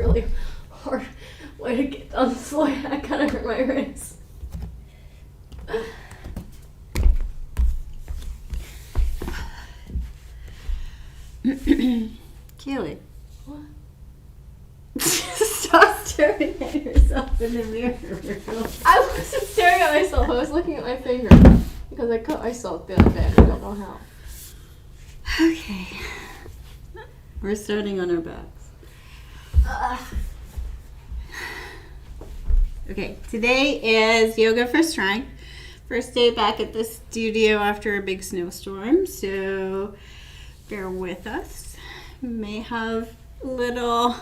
really hard way to get on the floor. I kind of hurt my wrist. Kaylee. What? Stop staring at yourself in the mirror. I wasn't staring at myself. I was looking at my finger because I cut myself the other day. I don't know how. Okay. We're starting on our backs. Okay, today is Yoga for Strength. First day back at the studio after a big snowstorm, so bear with us. We may have a little...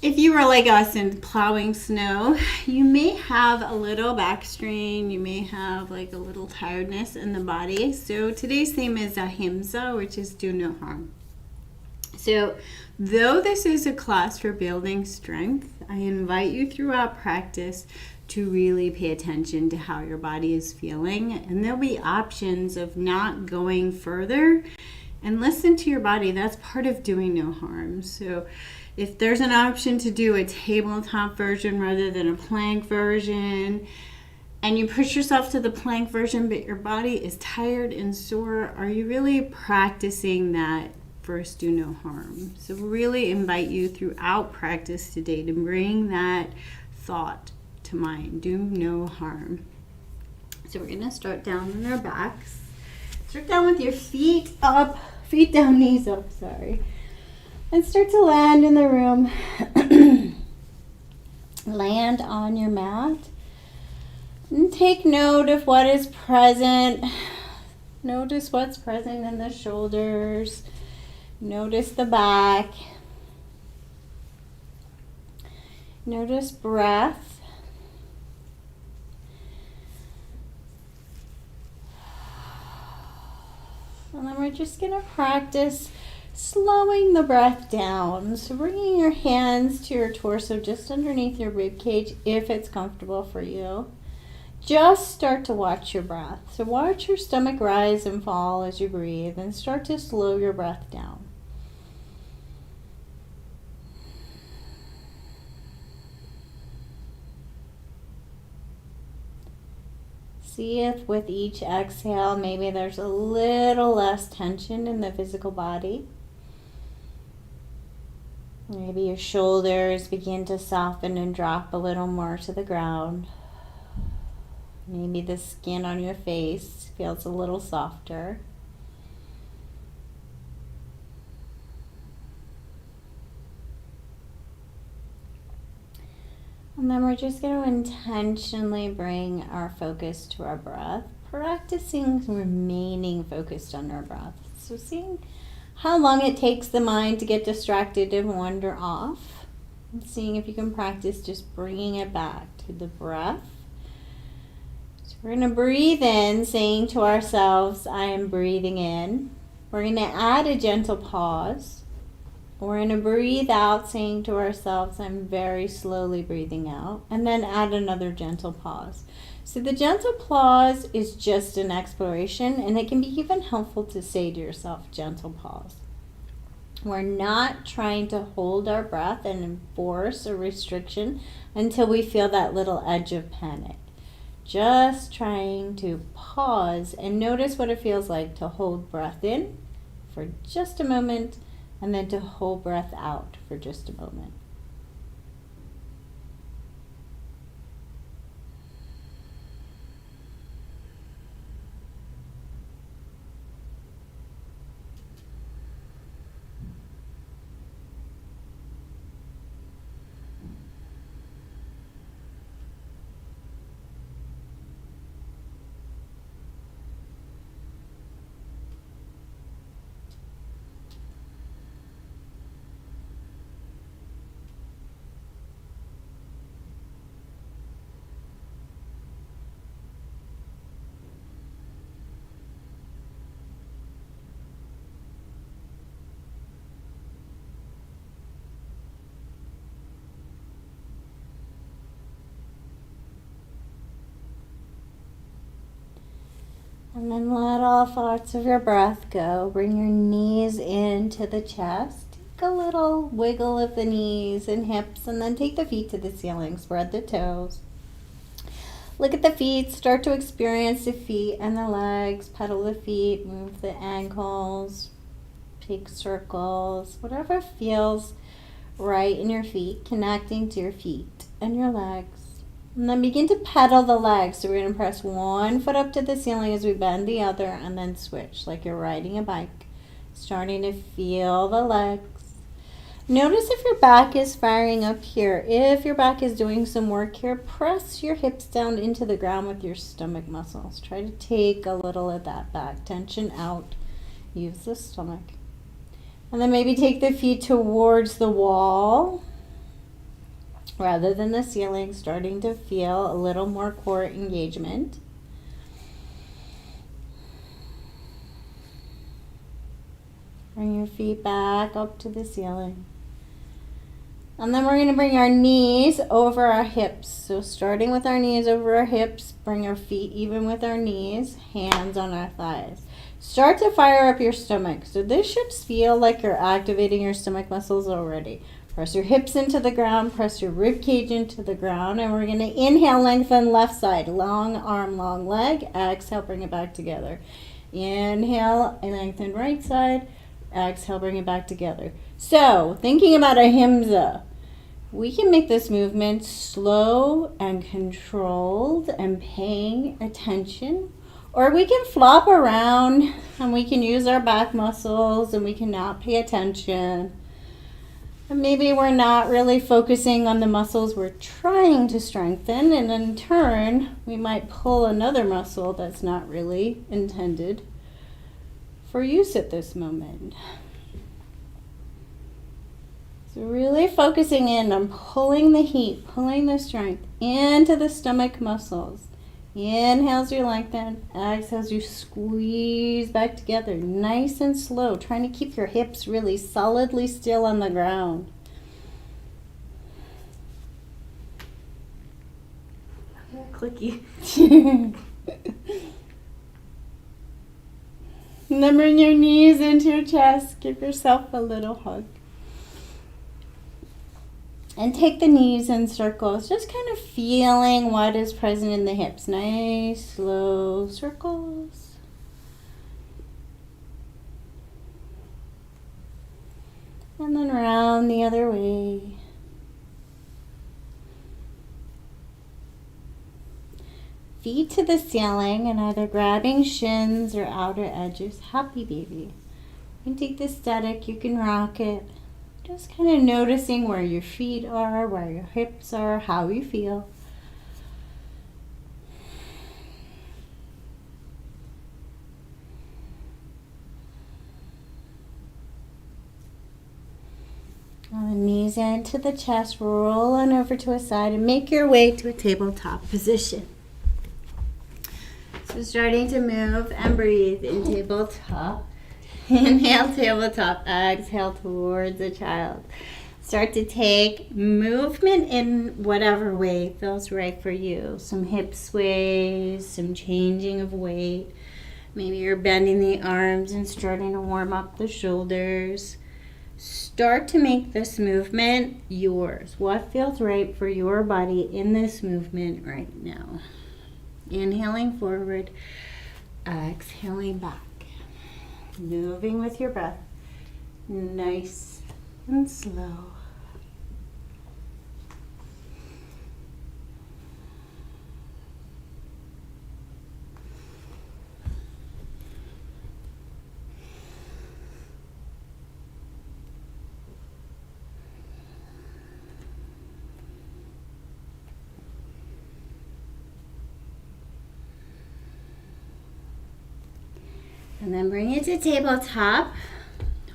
If you were like us and plowing snow, you may have a little back strain. You may have like a little tiredness in the body. So today's theme is ahimsa, which is do no harm. So though this is a class for building strength, I invite you throughout practice to really pay attention to how your body is feeling. And there'll be options of not going further. And listen to your body. That's part of doing no harm. So if there's an option to do a tabletop version rather than a plank version, and you push yourself to the plank version, but your body is tired and sore, are you really practicing that first do no harm? So really invite you throughout practice today to bring that thought to mind. Do no harm. So we're going to start down on our backs. Start down with your feet up, feet down, knees up, sorry. And start to land in the room. Land on your mat. And take note of what is present. Notice what's present in the shoulders. Notice the back. Notice breath. And then we're just going to practice slowing the breath down. So bringing your hands to your torso just underneath your rib cage if it's comfortable for you. Just start to watch your breath. So watch your stomach rise and fall as you breathe and start to slow your breath down. See if with each exhale maybe there's a little less tension in the physical body. Maybe your shoulders begin to soften and drop a little more to the ground. Maybe the skin on your face feels a little softer. And then we're just going to intentionally bring our focus to our breath, practicing remaining focused on our breath. So seeing how long it takes the mind to get distracted and wander off. And seeing if you can practice just bringing it back to the breath. So we're going to breathe in, saying to ourselves, I am breathing in. We're going to add a gentle pause. We're going to breathe out, saying to ourselves, I'm very slowly breathing out. And then add another gentle pause. So the gentle pause is just an exploration, and it can be even helpful to say to yourself, gentle pause. We're not trying to hold our breath and enforce a restriction until we feel that little edge of panic. Just trying to pause and notice what it feels like to hold breath in for just a moment and then to hold breath out for just a moment. And then let all thoughts of your breath go. Bring your knees into the chest. a little wiggle of the knees and hips, and then take the feet to the ceiling. Spread the toes. Look at the feet. Start to experience the feet and the legs. Pedal the feet. Move the ankles. Take circles. Whatever feels right in your feet. Connecting to your feet and your legs. And then begin to pedal the legs. So we're going to press one foot up to the ceiling as we bend the other, and then switch like you're riding a bike. Starting to feel the legs. Notice if your back is firing up here. If your back is doing some work here, press your hips down into the ground with your stomach muscles. Try to take a little of that back tension out. Use the stomach. And then maybe take the feet towards the wall rather than the ceiling, starting to feel a little more core engagement. Bring your feet back up to the ceiling. And then we're going to bring our knees over our hips. So starting with our knees over our hips, bring our feet even with our knees, hands on our thighs. Start to fire up your stomach. So this should feel like you're activating your stomach muscles already. Press your hips into the ground, press your rib cage into the ground, and we're going to inhale, lengthen left side, long arm, long leg. Exhale, bring it back together. Inhale, lengthen right side. Exhale, bring it back together. So, thinking about ahimsa, we can make this movement slow and controlled and paying attention. Or we can flop around and we can use our back muscles and we can not pay attention. And maybe we're not really focusing on the muscles we're trying to strengthen, and in turn, we might pull another muscle that's not really intended for use at this moment. So really focusing in on pulling the heat, pulling the strength into the stomach muscles. Inhales, you lengthen. Exhales, you squeeze back together. Nice and slow. Trying to keep your hips really solidly still on the ground. Clicky. And then bring your knees into your chest. Give yourself a little hug. And take the knees in circles, just kind of feeling what is present in the hips. Nice, slow circles. And then round the other way. Feet to the ceiling and either grabbing shins or outer edges. Happy baby. You can take the static, you can rock it. Just kind of noticing where your feet are, where your hips are, how you feel. On the knees into the chest, roll on over to a side and make your way to a tabletop position. So starting to move and breathe in tabletop. Inhale, tabletop. Exhale towards a child. Start to take movement in whatever way feels right for you. Some hip sways, some changing of weight. Maybe you're bending the arms and starting to warm up the shoulders. Start to make this movement yours. What feels right for your body in this movement right now? Inhaling forward, exhaling back. Moving with your breath, nice and slow. And then bring it to tabletop.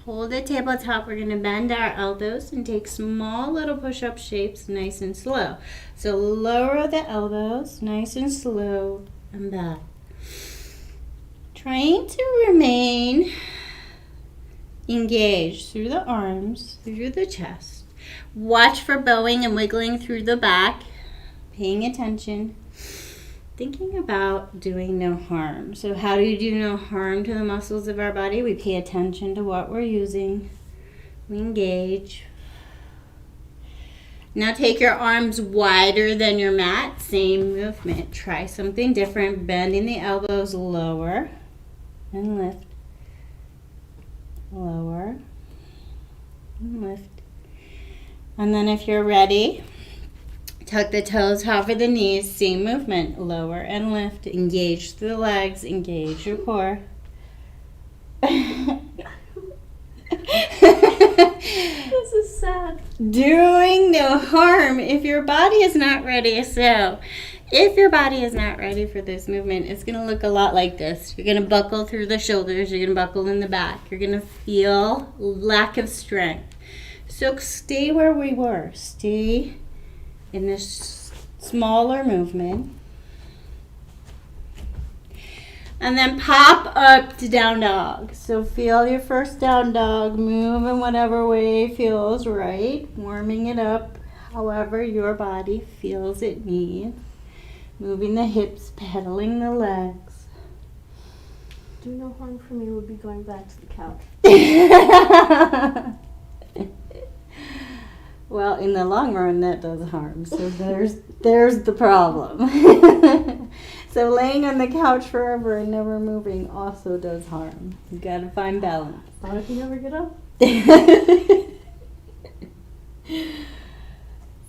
Hold the tabletop. We're going to bend our elbows and take small little push-up shapes, nice and slow. So lower the elbows, nice and slow, and back. Trying to remain engaged through the arms, through the chest. Watch for bowing and wiggling through the back, paying attention. Thinking about doing no harm. So how do you do no harm to the muscles of our body? We pay attention to what we're using. Engage. Now take your arms wider than your mat. Same movement. Try something different. Bending the elbows lower and lift. Lower and lift. And then if you're ready, tuck the toes, hover the knees. Same movement. Lower and lift. Engage the legs. Engage your core. This is sad. Doing no harm if your body is not ready. So if your body is not ready for this movement, it's going to look a lot like this. You're going to buckle through the shoulders. You're going to buckle in the back. You're going to feel lack of strength. So stay where we were. Stay in this smaller movement. And then pop up to down dog. So feel your first down dog. Move in whatever way feels right. Warming it up however your body feels it needs. Moving the hips, pedaling the legs. Do no harm for me would be going back to the couch. Well, in the long run, that does harm. So there's the problem. So laying on the couch forever and never moving also does harm. You gotta find balance. Not if you never get up.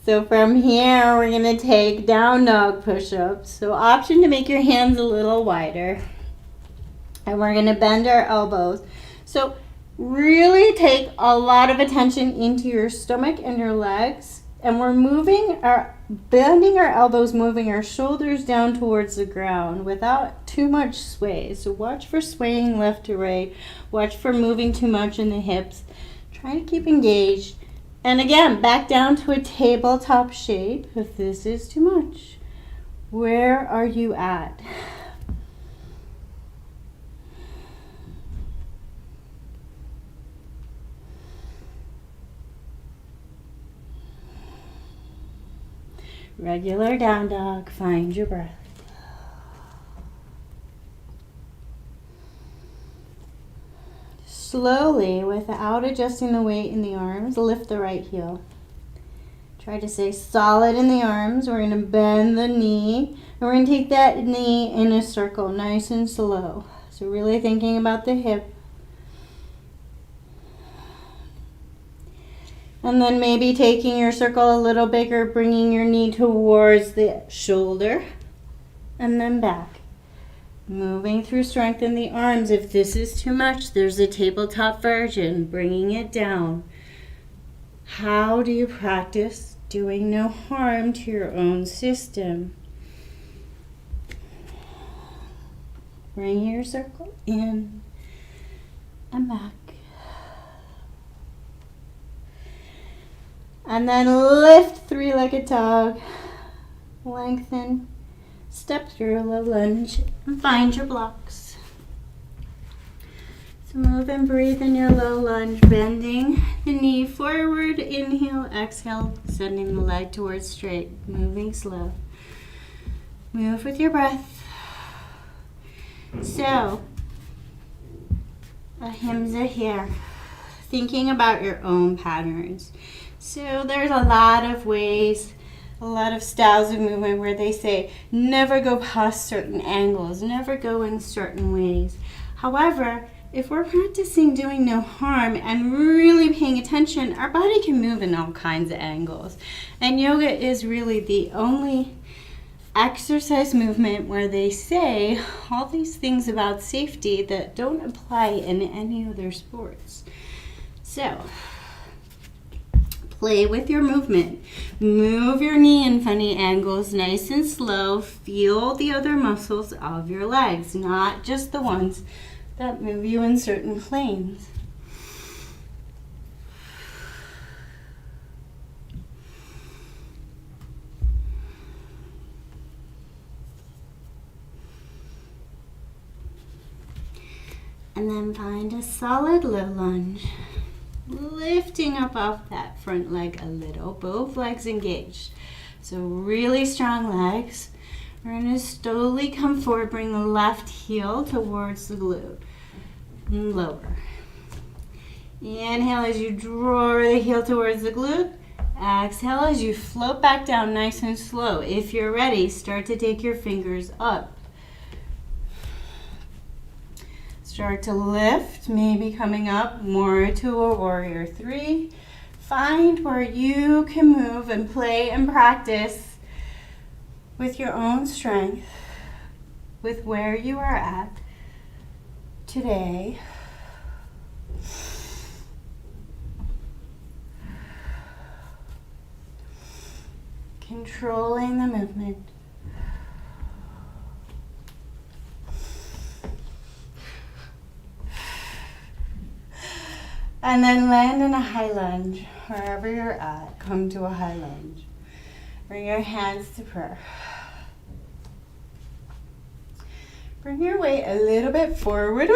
So from here, we're gonna take down dog push-ups. So option to make your hands a little wider. And we're gonna bend our elbows. So really take a lot of attention into your stomach and your legs. And we're bending our elbows, moving our shoulders down towards the ground without too much sway. So watch for swaying left to right. Watch for moving too much in the hips. Try to keep engaged. And again, back down to a tabletop shape if this is too much. Where are you at? Regular down dog, find your breath. Slowly, without adjusting the weight in the arms, lift the right heel. Try to stay solid in the arms. We're going to bend the knee, and we're going to take that knee in a circle, nice and slow. So really thinking about the hip. And then maybe taking your circle a little bigger, bringing your knee towards the shoulder, and then back. Moving through strength in the arms. If this is too much, there's a tabletop version, bringing it down. How do you practice doing no harm to your own system? Bring your circle in and back. And then lift, three-legged dog. Lengthen. Step through a low lunge and find your blocks. So move and breathe in your low lunge, bending the knee forward. Inhale, exhale, sending the leg towards straight. Moving slow. Move with your breath. So, ahimsa here. Thinking about your own patterns. So there's a lot of ways, a lot of styles of movement where they say never go past certain angles, never go in certain ways. However, if we're practicing doing no harm and really paying attention, our body can move in all kinds of angles. And yoga is really the only exercise movement where they say all these things about safety that don't apply in any other sports. So, play with your movement. Move your knee in funny angles, nice and slow. Feel the other muscles of your legs, not just the ones that move you in certain planes. And then find a solid low lunge. Lifting up off that front leg a little, both legs engaged. So really strong legs. We're going to slowly come forward, bring the left heel towards the glute. And lower. Inhale as you draw the heel towards the glute. Exhale as you float back down nice and slow. If you're ready, start to take your fingers up. Start to lift, maybe coming up more to a warrior three. Find where you can move and play and practice with your own strength, with where you are at today. Controlling the movement. And then land in a high lunge. Wherever you're at, come to a high lunge. Bring your hands to prayer. Bring your weight a little bit forward.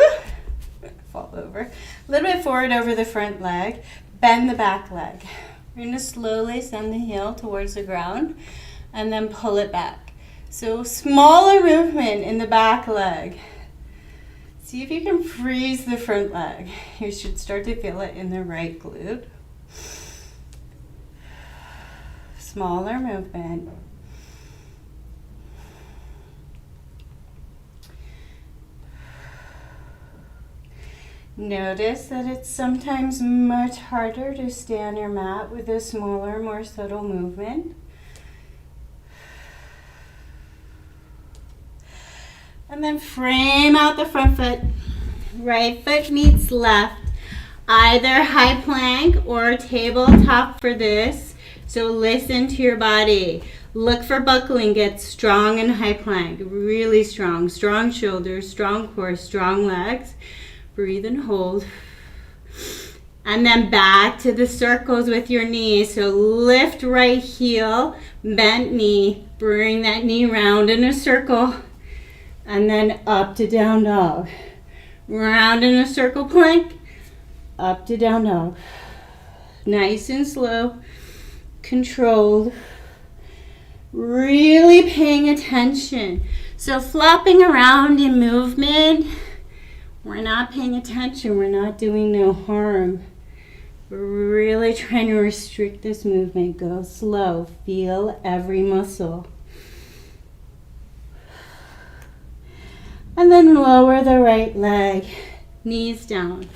Fall over. A little bit forward over the front leg. Bend the back leg. We're going to slowly send the heel towards the ground and then pull it back. So smaller movement in the back leg. See if you can freeze the front leg. You should start to feel it in the right glute. Smaller movement. Notice that it's sometimes much harder to stay on your mat with a smaller, more subtle movement. And then frame out the front foot. Right foot meets left. Either high plank or tabletop for this. So listen to your body. Look for buckling. Get strong in high plank. Really strong. Strong shoulders, strong core, strong legs. Breathe and hold. And then back to the circles with your knees. So lift right heel, bent knee. Bring that knee round in a circle. And then up to down dog. Round in a circle plank. Up to down dog. Nice and slow. Controlled. Really paying attention. So flopping around in movement. We're not paying attention. We're not doing no harm. We're really trying to restrict this movement. Go slow. Feel every muscle. And then lower the right leg. Knees down.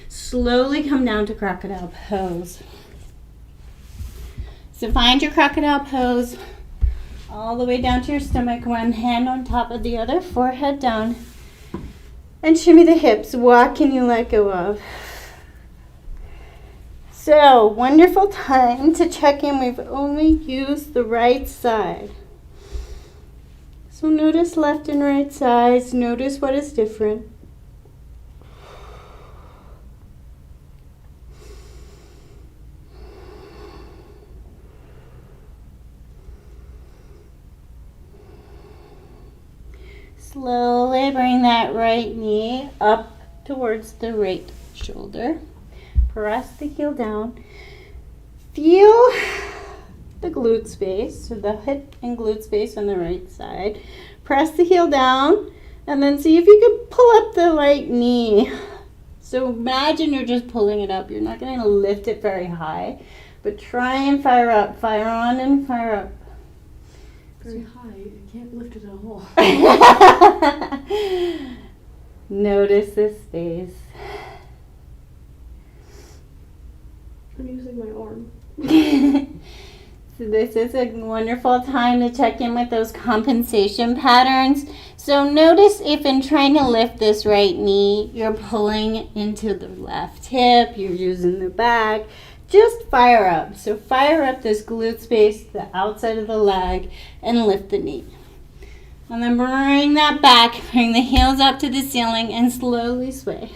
Slowly come down to crocodile pose. So find your crocodile pose. All the way down to your stomach. One hand on top of the other. Forehead down. And shimmy the hips. What can you let go of? So, wonderful time to check in. We've only used the right side. So notice left and right sides. Notice what is different. Slowly bring that right knee up towards the right shoulder. Press the heel down. Feel the glute space, so the hip and glute space on the right side. Press the heel down and then see if you can pull up the right knee. So imagine you're just pulling it up. You're not going to lift it very high, but try and fire up. Fire on and fire up. Very high. I can't lift it at all. Notice this space. I'm using my arm. So this is a wonderful time to check in with those compensation patterns. So notice if in trying to lift this right knee, you're pulling into the left hip, you're using the back. Just fire up. So fire up this glute space, the outside of the leg, and lift the knee. And then bring that back, bring the heels up to the ceiling, and slowly sway.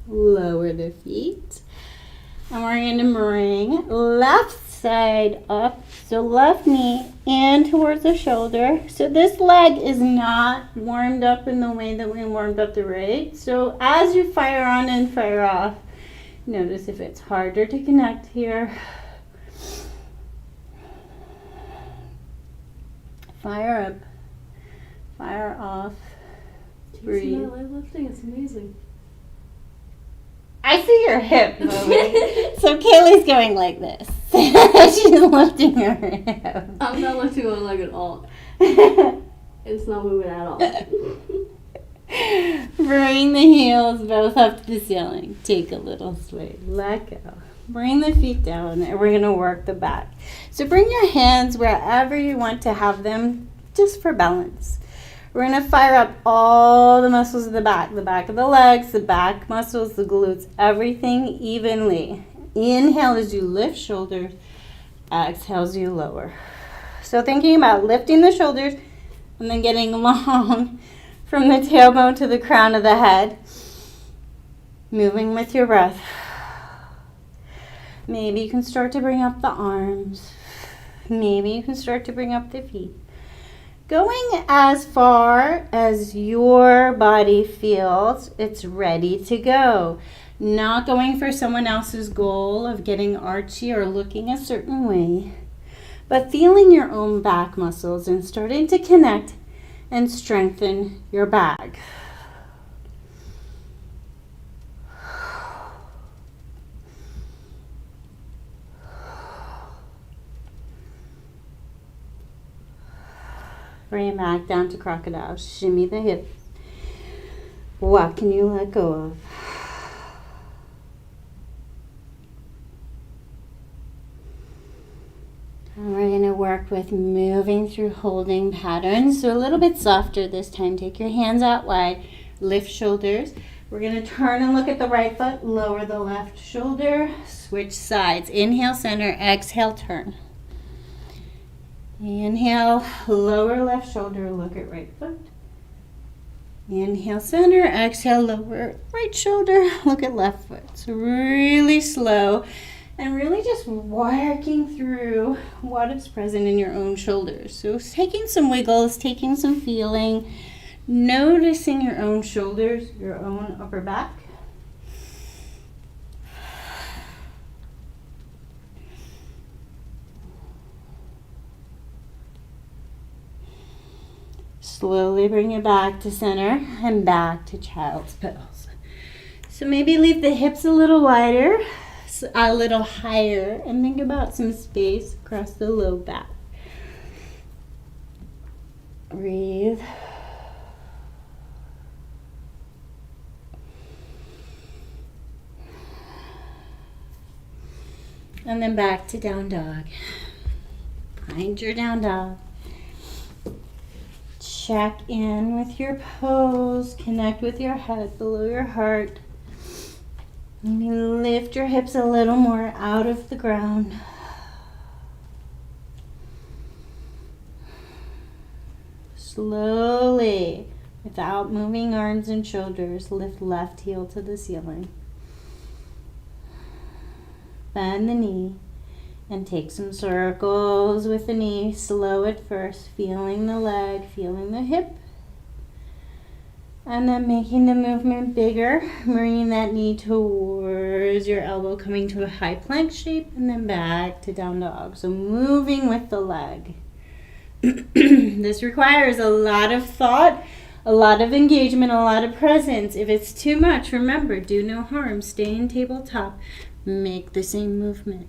Lower the feet. And we're going to bring left side up. So left knee in towards the shoulder. So this leg is not warmed up in the way that we warmed up the right. So as you fire on and fire off, notice if it's harder to connect here. Fire up, fire off. Do you see Breathe. my leg lifting? It's amazing. I see your hip moving. So Kaylee's going like this. She's lifting her hip. I'm not lifting my leg at all. It's not moving at all. Bring the heels both up to the ceiling. Take a little sway. Let go. Bring the feet down, and we're going to work the back. So bring your hands wherever you want to have them, just for balance. We're going to fire up all the muscles of the back of the legs, the back muscles, the glutes, everything evenly. Inhale as you lift shoulders. Exhale as you lower. So thinking about lifting the shoulders and then getting long from the tailbone to the crown of the head. Moving with your breath. Maybe you can start to bring up the arms. Maybe you can start to bring up the feet. Going as far as your body feels it's ready to go. Not going for someone else's goal of getting archy or looking a certain way, but feeling your own back muscles and starting to connect and strengthen your back. Bring it back down to crocodile. Shimmy the hips. What can you let go of? And we're going to work with moving through holding patterns. So a little bit softer this time. Take your hands out wide. Lift shoulders. We're going to turn and look at the right foot. Lower the left shoulder. Switch sides. Inhale, center. Exhale, turn. Inhale, lower left shoulder, look at right foot. Inhale, center, exhale, lower right shoulder, look at left foot. So really slow and really just working through what is present in your own shoulders. So taking some wiggles, taking some feeling, noticing your own shoulders, your own upper back. Slowly bring it back to center and back to child's pose. So maybe leave the hips a little wider, a little higher, and think about some space across the low back. Breathe. And then back to down dog. Find your down dog. Check in with your pose. Connect with your head below your heart. Maybe lift your hips a little more out of the ground. Slowly, without moving arms and shoulders, lift left heel to the ceiling. Bend the knee. And take some circles with the knee, slow at first, feeling the leg, feeling the hip. And then making the movement bigger, bringing that knee towards your elbow, coming to a high plank shape, and then back to down dog. So moving with the leg. This requires a lot of thought, a lot of engagement, a lot of presence. If it's too much, remember, do no harm. Stay in tabletop. Make the same movement.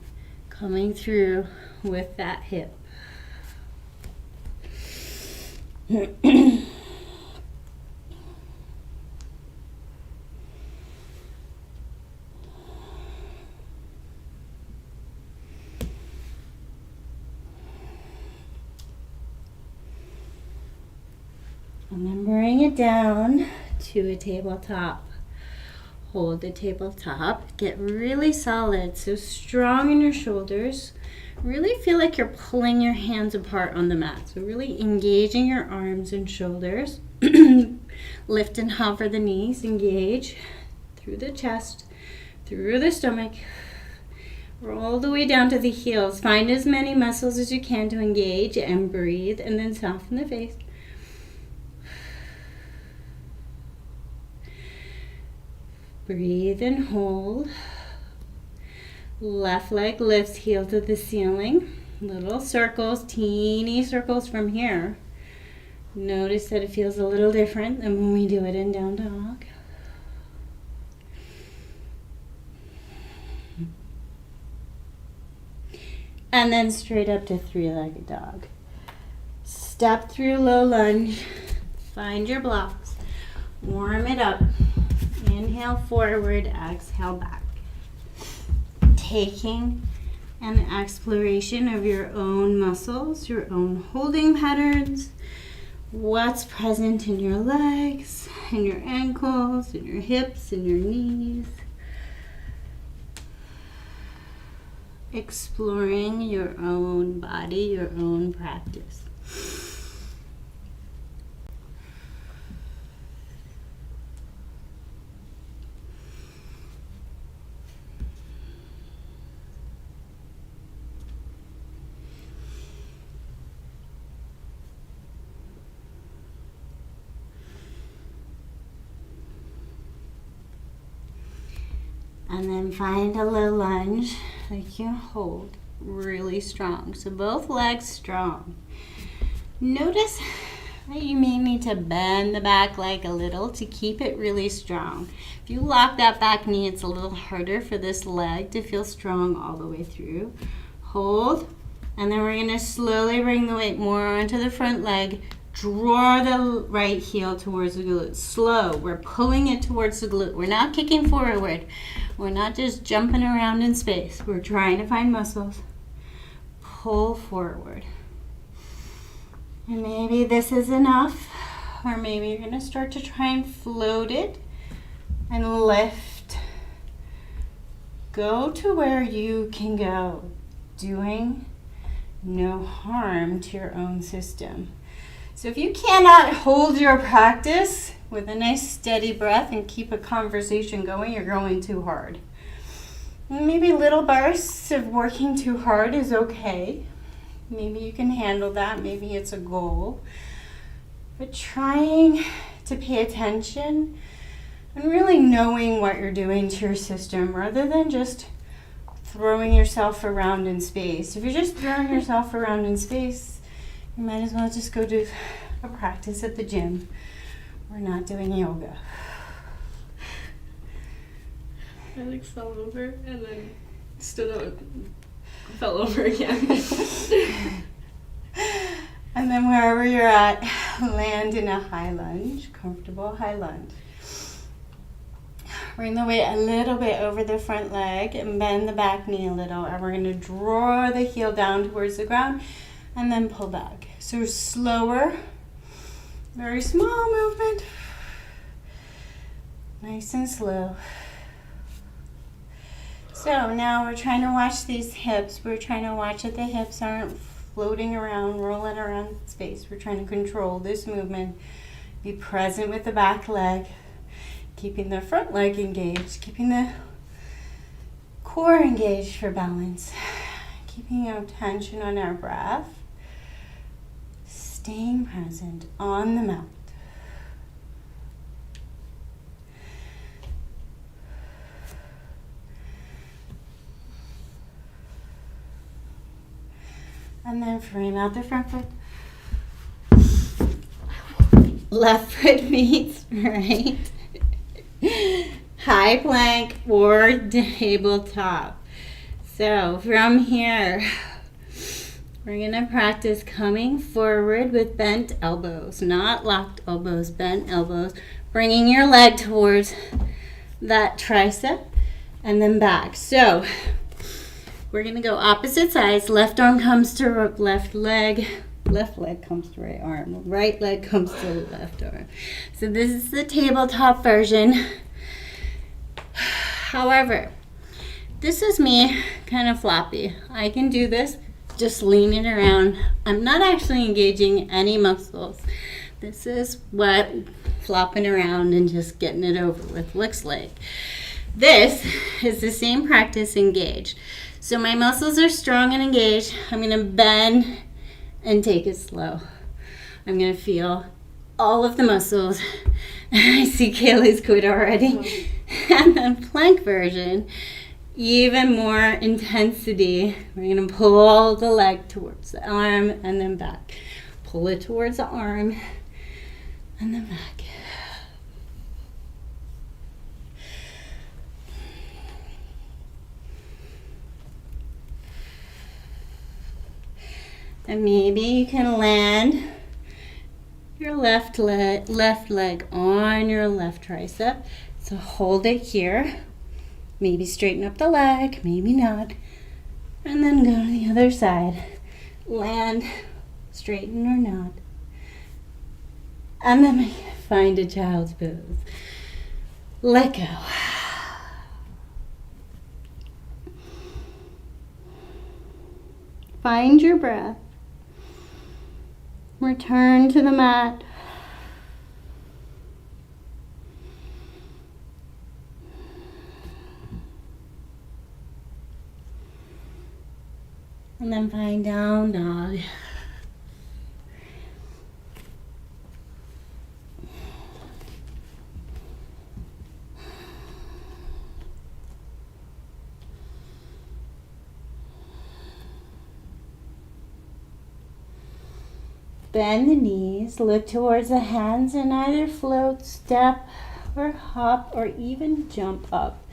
Coming through with that hip. And then bring it down to a tabletop. Hold the tabletop, get really solid, so strong in your shoulders. Really feel like you're pulling your hands apart on the mat. So really engaging your arms and shoulders. Lift and hover the knees, engage through the chest, through the stomach. Roll the way down to the heels. Find as many muscles as you can to engage and breathe, and then soften the face. Breathe and hold. Left leg lifts, heel to the ceiling. Little circles, teeny circles from here. Notice that it feels a little different than when we do it in down dog. And then straight up to three-legged dog. Step through low lunge. Find your blocks. Warm it up. Inhale forward, exhale back. Taking an exploration of your own muscles, your own holding patterns, what's present in your legs, in your ankles, in your hips, in your knees. Exploring your own body, your own practice. And then find a low lunge like you hold really strong. So both legs strong. Notice that you may need to bend the back leg a little to keep it really strong. If you lock that back knee, it's a little harder for this leg to feel strong all the way through. Hold, and then we're going to slowly bring the weight more onto the front leg. Draw the right heel towards the glute. Slow. We're pulling it towards the glute. We're not kicking forward. We're not just jumping around in space. We're trying to find muscles. Pull forward. And maybe this is enough. Or maybe you're going to start to try and float it and lift. Go to where you can go, doing no harm to your own system. So if you cannot hold your practice with a nice steady breath and keep a conversation going, you're going too hard. Maybe little bursts of working too hard is okay. Maybe you can handle that. Maybe it's a goal. But trying to pay attention and really knowing what you're doing to your system rather than just throwing yourself around in space. If you're just throwing yourself around in space, you might as well just go do a practice at the gym. We're not doing yoga. I fell over and then stood up and fell over again. And then wherever you're at, land in a high lunge, comfortable high lunge. Bring the weight a little bit over the front leg and bend the back knee a little. And we're going to draw the heel down towards the ground and then pull back. So slower, very small movement, nice and slow. So now we're trying to watch these hips. We're trying to watch that the hips aren't floating around, rolling around in space. We're trying to control this movement, be present with the back leg, keeping the front leg engaged, keeping the core engaged for balance, keeping our attention on our breath. Staying present on the mat. And then frame out the front foot. Left foot meets right. High plank or tabletop. So from here, we're going to practice coming forward with bent elbows, not locked elbows, bent elbows. Bringing your leg towards that tricep and then back. So we're going to go opposite sides. Left arm comes to left leg comes to right arm. Right leg comes to left arm. So this is the tabletop version. However, this is me kind of floppy. I can do this. Just leaning around. I'm not actually engaging any muscles. This is what flopping around and just getting it over with looks like. This is the same practice engaged. So my muscles are strong and engaged. I'm going to bend and take it slow. I'm going to feel all of the muscles. I see Kaylee's quit already. And then plank version. Even more intensity. We're going to pull the leg towards the arm and then back. Pull it towards the arm and then back. And maybe you can land your left leg on your left tricep. So hold it here. Maybe straighten up the leg, maybe not. And then go to the other side. Land, straighten or not. And then find a child's pose. Let go. Find your breath. Return to the mat. And then find down dog. Bend the knees, look towards the hands and either float, step, or hop, or even jump up.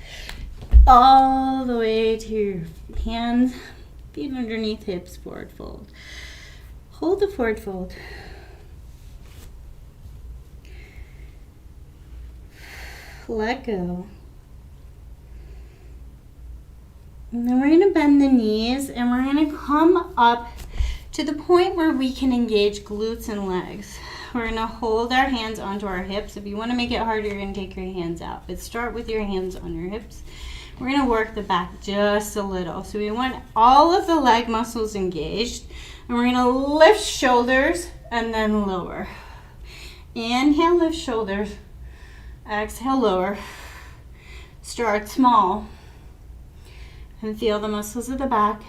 All the way to your hands, feet underneath hips, forward fold. Hold the forward fold. Let go. And then we're going to bend the knees and we're going to come up to the point where we can engage glutes and legs. We're going to hold our hands onto our hips. If you want to make it harder, you're going to take your hands out. But start with your hands on your hips. We're going to work the back just a little. So we want all of the leg muscles engaged. And we're going to lift shoulders and then lower. Inhale, lift shoulders. Exhale, lower. Start small. And feel the muscles of the back.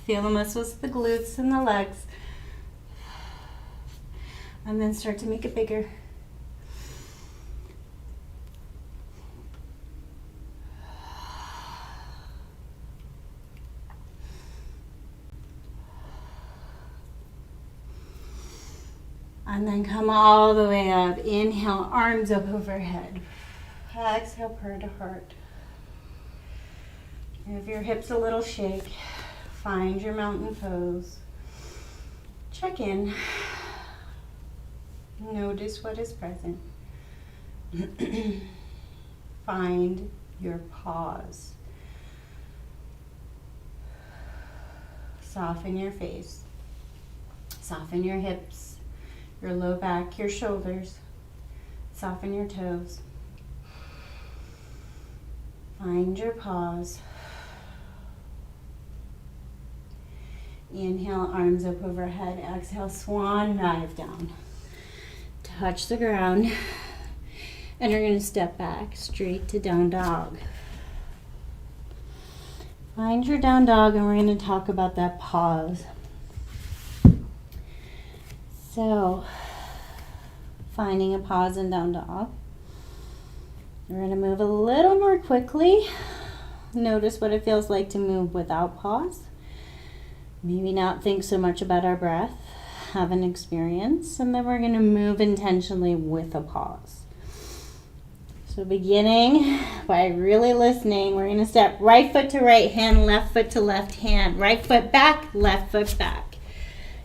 Feel the muscles of the glutes and the legs. And then start to make it bigger. And then come all the way up. Inhale, arms up overhead. Exhale, purr to heart. Give your hips a little shake. Find your mountain pose. Check in. Notice what is present. Find your pause. Soften your face. Soften your hips, your low back, your shoulders. Soften your toes. Find your pause. Inhale, arms up overhead. Exhale, swan dive down. Touch the ground. And you're going to step back straight to down dog. Find your down dog and we're going to talk about that pause. So, finding a pause in down dog. We're going to move a little more quickly. Notice what it feels like to move without pause. Maybe not think so much about our breath, have an experience, and then we're going to move intentionally with a pause. So beginning by really listening, we're going to step right foot to right hand, left foot to left hand, right foot back, left foot back.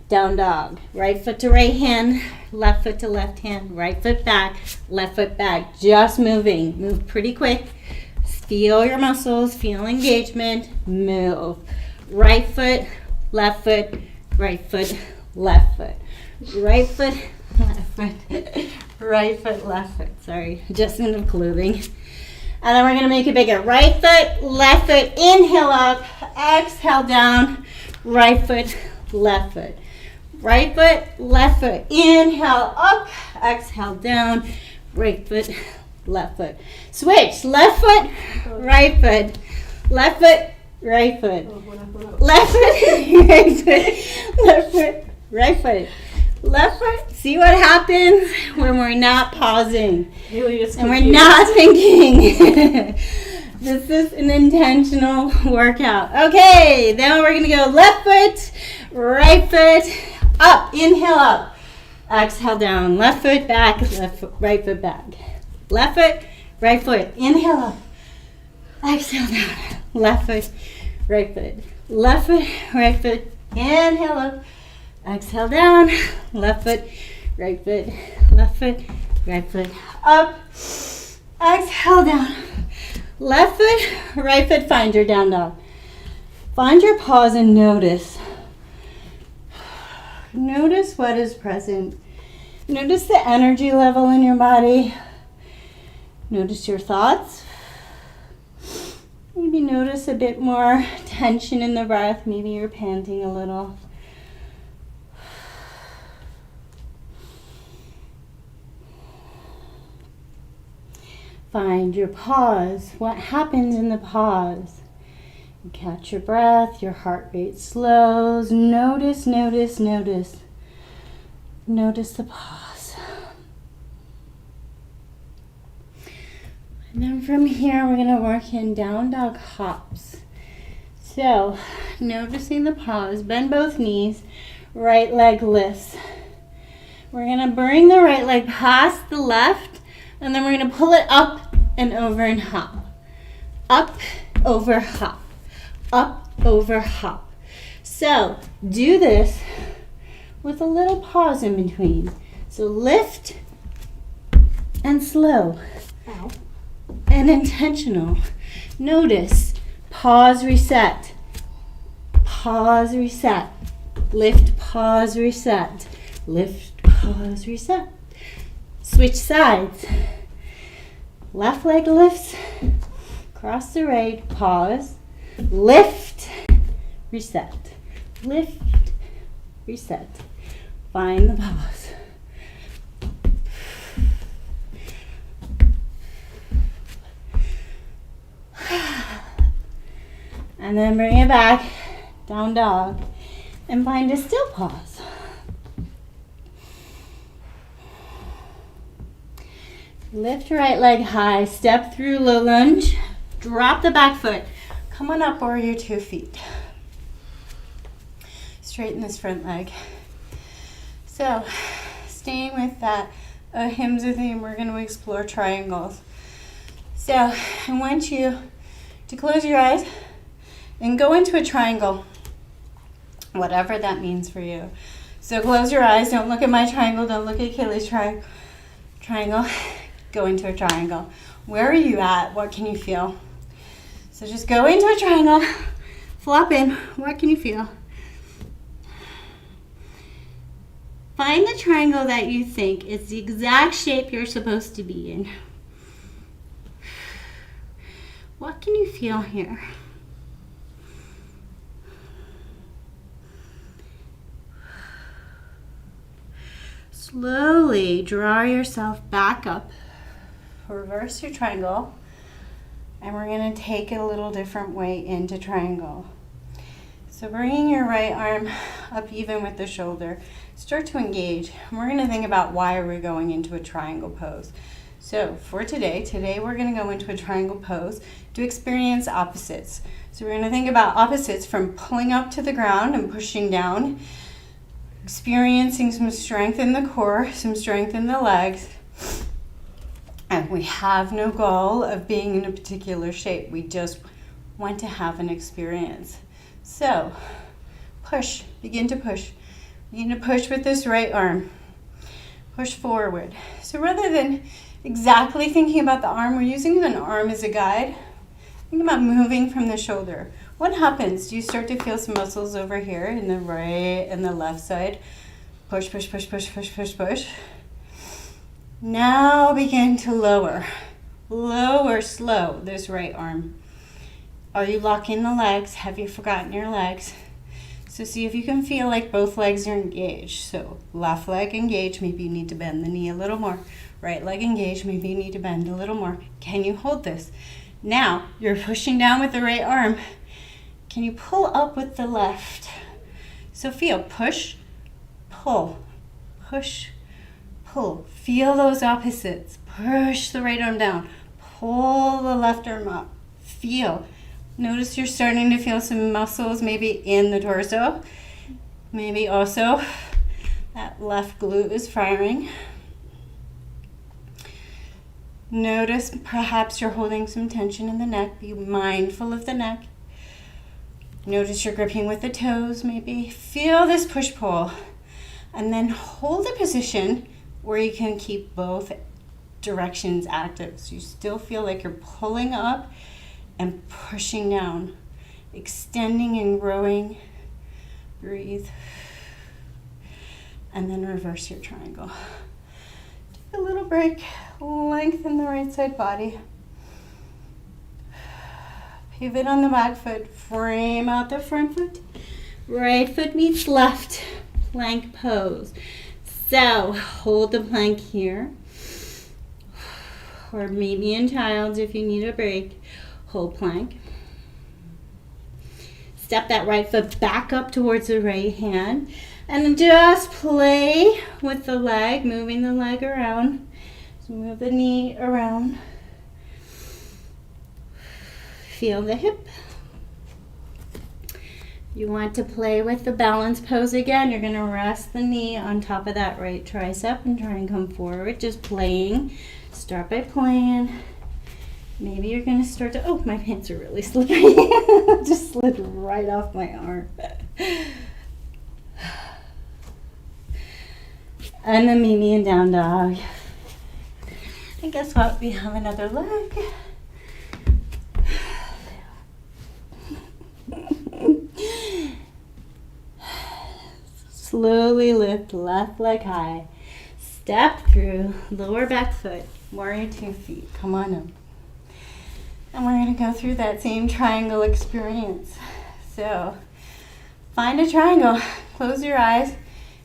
Down dog. Right foot to right hand, left foot to left hand, right foot back, left foot back. Just moving. Move pretty quick. Feel your muscles, feel engagement. Move. Right foot, left foot, right foot, left foot. Right foot, left foot, right foot, left foot. Sorry, adjustment of clothing. And then we're going to make it bigger. Right foot, left foot, inhale up, exhale down, right foot, left foot. Right foot, left foot, inhale up, exhale down, right foot, left foot. Switch, left foot, right foot, left foot, right foot, left foot, right foot, left foot, right foot, left foot. See what happens when we're not pausing and we're not thinking. This is an intentional workout. Okay, then we're going to go left foot, right foot, up. Inhale up. Exhale down. Left foot back, right foot back. Left foot, right foot. Inhale up. Exhale down. Left foot, right foot. Left foot, right foot. Inhale up. Exhale down. Left foot, right foot. Left foot, right foot. Up. Exhale down. Left foot, right foot. Find your down dog. Find your pause and notice. Notice what is present. Notice the energy level in your body. Notice your thoughts. Maybe notice a bit more tension in the breath. Maybe you're panting a little. Find your pause. What happens in the pause? You catch your breath, your heart rate slows. Notice, notice, notice. Notice the pause. And then from here, we're going to work in down dog hops. So, noticing the pause, bend both knees, right leg lifts. We're going to bring the right leg past the left, and then we're going to pull it up and over and hop. Up, over, hop. Up, over, hop. So do this with a little pause in between. So lift and slow. Ow. And intentional. Notice, pause, reset. Pause, reset. Lift, pause, reset. Lift, pause, reset. Switch sides. Left leg lifts. Cross the right, pause. Lift, reset. Lift, reset. Find the pause. And then bring it back, down dog, and find a still pause. Lift right leg high, step through low lunge, drop the back foot. Come on up over your 2 feet. Straighten this front leg. So, staying with that Ahimsa theme, we're going to explore triangles. So, I want you to close your eyes and go into a triangle, whatever that means for you. So close your eyes, don't look at my triangle, don't look at Kaylee's triangle. Go into a triangle. Where are you at? What can you feel? So just go into a triangle, flop in. What can you feel? Find the triangle that you think is the exact shape you're supposed to be in. What can you feel here? Slowly draw yourself back up. Reverse your triangle. And we're going to take it a little different way into triangle. So bringing your right arm up even with the shoulder. Start to engage. And we're going to think about why we're going into a triangle pose. So for today we're going to go into a triangle pose to experience opposites. So we're going to think about opposites from pulling up to the ground and pushing down, experiencing some strength in the core, some strength in the legs. And we have no goal of being in a particular shape. We just want to have an experience. So push, begin to push. Begin to push with this right arm. Push forward. So rather than exactly thinking about the arm, we're using an arm as a guide. Think about moving from the shoulder. What happens? Do you start to feel some muscles over here in the right and the left side? Push, push, push, push, push, push, push. Now begin to lower. Lower, slow, this right arm. Are you locking the legs? Have you forgotten your legs? So see if you can feel like both legs are engaged. So left leg engaged, maybe you need to bend the knee a little more. Right leg engaged, maybe you need to bend a little more. Can you hold this? Now you're pushing down with the right arm. Can you pull up with the left? So feel, push, pull, push, pull. Feel those opposites. Push the right arm down. Pull the left arm up. Feel. Notice you're starting to feel some muscles maybe in the torso. Maybe also That left glute is firing. Notice perhaps you're holding some tension in the neck. Be mindful of the neck. Notice you're gripping with the toes maybe. Feel this push-pull. And then hold a position where you can keep both directions active. So you still feel like you're pulling up and pushing down. Extending and growing. Breathe. And then reverse your triangle. Take a little break. Lengthen the right side body. Pivot on the back foot. Frame out the front foot. Right foot meets left. Plank pose. So hold the plank here. Or maybe in child's if you need a break. Hold plank. Step that right foot back up towards the right hand. And just play with the leg, moving the leg around. So move the knee around. Feel the hip. You want to play with the balance pose again. You're going to rest the knee on top of that right tricep and try and come forward. Just playing. Start by playing. Maybe you're going to start to, oh, my pants are really slippery. Just slid right off my arm. And then maybe in down dog. And guess what? We have another leg. Slowly lift left leg high. Step through lower back foot. Warrior 2 feet. Come on up. And we're going to go through that same triangle experience. So find a triangle. Close your eyes.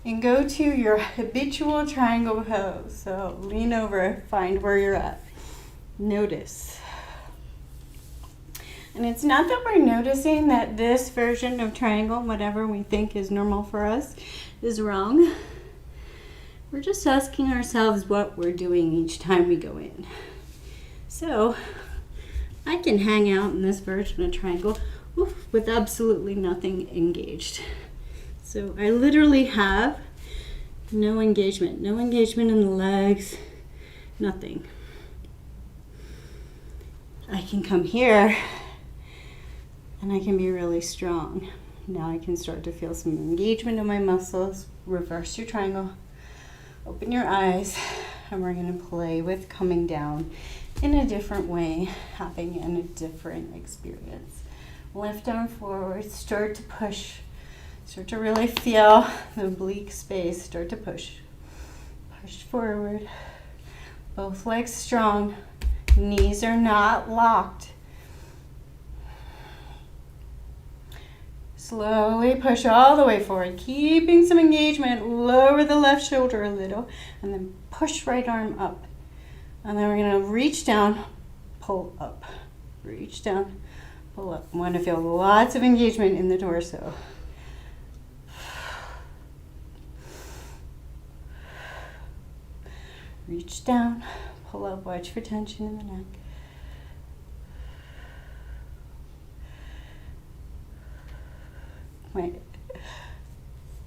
And go to your habitual triangle pose. So lean over, find where you're at. Notice. And it's not that we're noticing that this version of triangle, whatever we think is normal for us, is wrong. We're just asking ourselves what we're doing each time we go in. So I can hang out in this version of triangle with absolutely nothing engaged. So I literally have no engagement in the legs, nothing. I can come here and I can be really strong. Now I can start to feel some engagement in my muscles. Reverse your triangle, open your eyes, and we're going to play with coming down in a different way, having a different experience. Lift arm forward, start to push. Start to really feel the oblique space. Start to push. Push forward. Both legs strong. Knees are not locked. Slowly push all the way forward, keeping some engagement. Lower the left shoulder a little, and then push right arm up. And then we're going to reach down, pull up. Reach down, pull up. I want to feel lots of engagement in the torso. Reach down, pull up, watch for tension in the neck. Wait,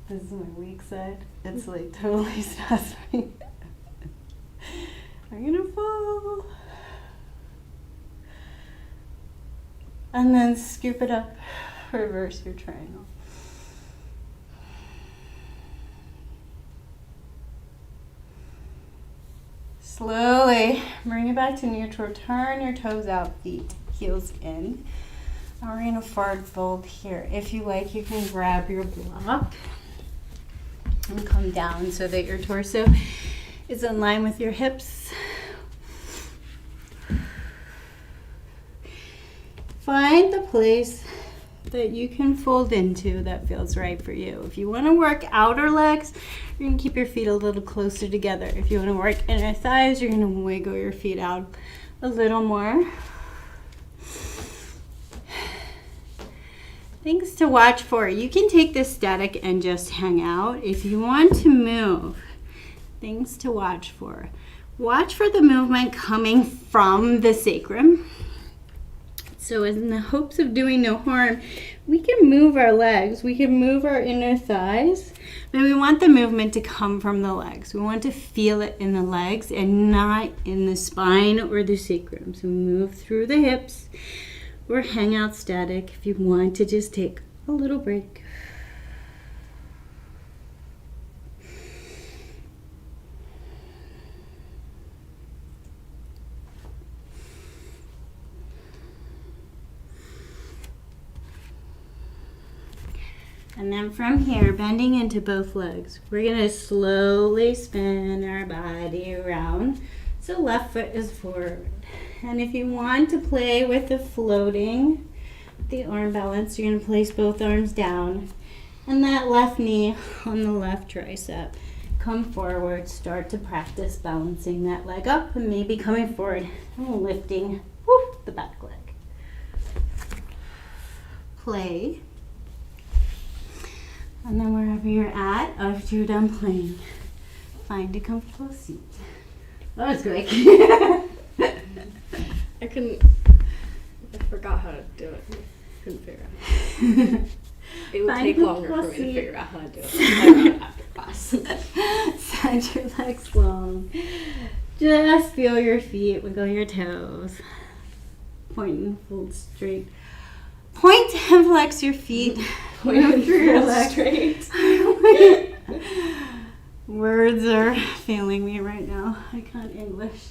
this is my weak side. It's like totally stops me. I'm gonna fall. And then scoop it up, reverse your triangle. Slowly bring it back to neutral. Turn your toes out, feet, heels in. Now we're going to forward fold here. If you like, you can grab your block and come down so that your torso is in line with your hips. Find the place that you can fold into that feels right for you. If you want to work outer legs, you're going to keep your feet a little closer together. If you want to work inner thighs, you're going to wiggle your feet out a little more. Things to watch for. You can take this static and just hang out. If you want to move, things to watch for. Watch for the movement coming from the sacrum. So in the hopes of doing no harm, we can move our legs, we can move our inner thighs, But we want the movement to come from the legs. We want to feel it in the legs and not in the spine or the sacrum. So move through the hips or hang out static if you want to just take a little break. And then from here, bending into both legs, we're going to slowly spin our body around. So left foot is forward. And if you want to play with the floating, the arm balance, you're going to place both arms down. And that left knee on the left tricep. Come forward, start to practice balancing that leg up and maybe coming forward and lifting the back leg. Play. And then wherever you're at, after you're done playing, find a comfortable seat. That was quick. I forgot how to do it. Couldn't figure it out. It would take longer for me to figure out how to do it after class. Send your legs long. Just feel your feet, wiggle your toes. Point and hold straight. Point and flex your feet. Point and your legs straight. Words are failing me right now. I can't English.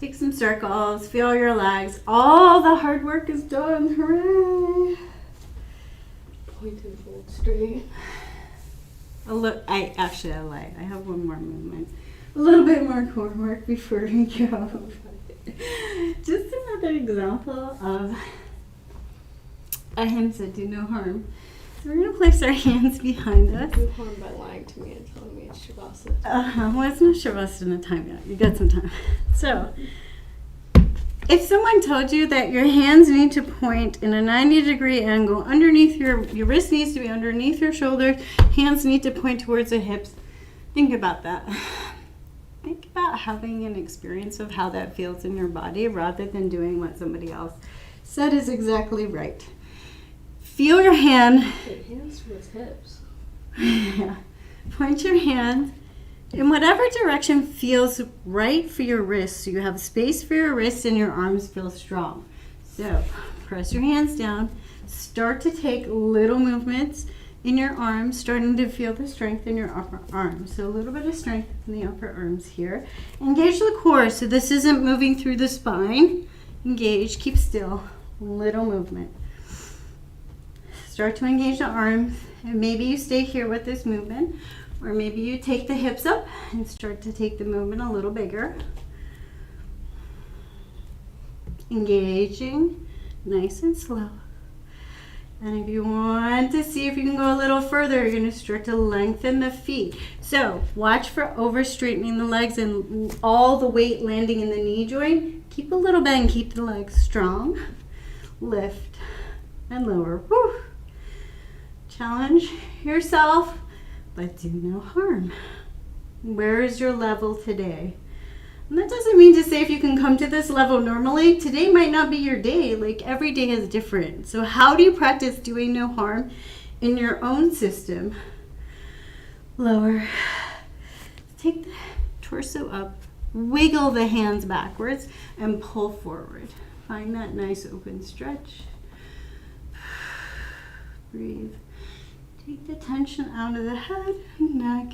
Take some circles. Feel your legs. All the hard work is done. Hooray! Point and hold straight. I lied. I have one more movement. A little bit more core work before we go. Just another example of ahimsa, do no harm. So we're going to place our hands behind us. Do harm by lying to me and telling me it's Shavasana. Well, it's not Shavasana time yet. You got some time. So, if someone told you that your hands need to point in a 90-degree angle underneath your wrist needs to be underneath your shoulders, hands need to point towards the hips, think about that. Think about having an experience of how that feels in your body rather than doing what somebody else said is exactly right. Feel your hand. Hands towards hips. Yeah. Point your hand in whatever direction feels right for your wrists. So you have space for your wrists and your arms feel strong. So press your hands down. Start to take little movements in your arms, starting to feel the strength in your upper arms. So a little bit of strength in the upper arms here. Engage the core. So this isn't moving through the spine. Engage. Keep still. Little movement. Start to engage the arms, and maybe you stay here with this movement, or maybe you take the hips up and start to take the movement a little bigger. Engaging, nice and slow. And if you want to see if you can go a little further, you're going to start to lengthen the feet. So watch for over straightening the legs and all the weight landing in the knee joint. Keep a little bend, keep the legs strong. Lift and lower. Whew. Challenge yourself, but do no harm. Where is your level today? And that doesn't mean to say if you can come to this level normally, today might not be your day. Like every day is different. So how do you practice doing no harm in your own system? Lower. Take the torso up. Wiggle the hands backwards and pull forward. Find that nice open stretch. Breathe. Take the tension out of the head and neck.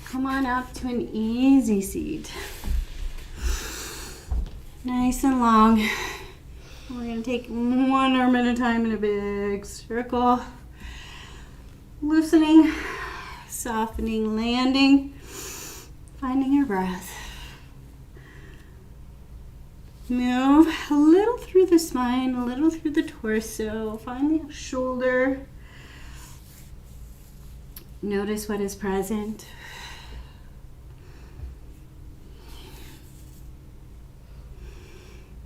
Come on up to an easy seat. Nice and long. We're going to take one arm at a time in a big circle. Loosening, softening, landing, finding your breath. Move a little through the spine, a little through the torso. Find the shoulder. Notice what is present.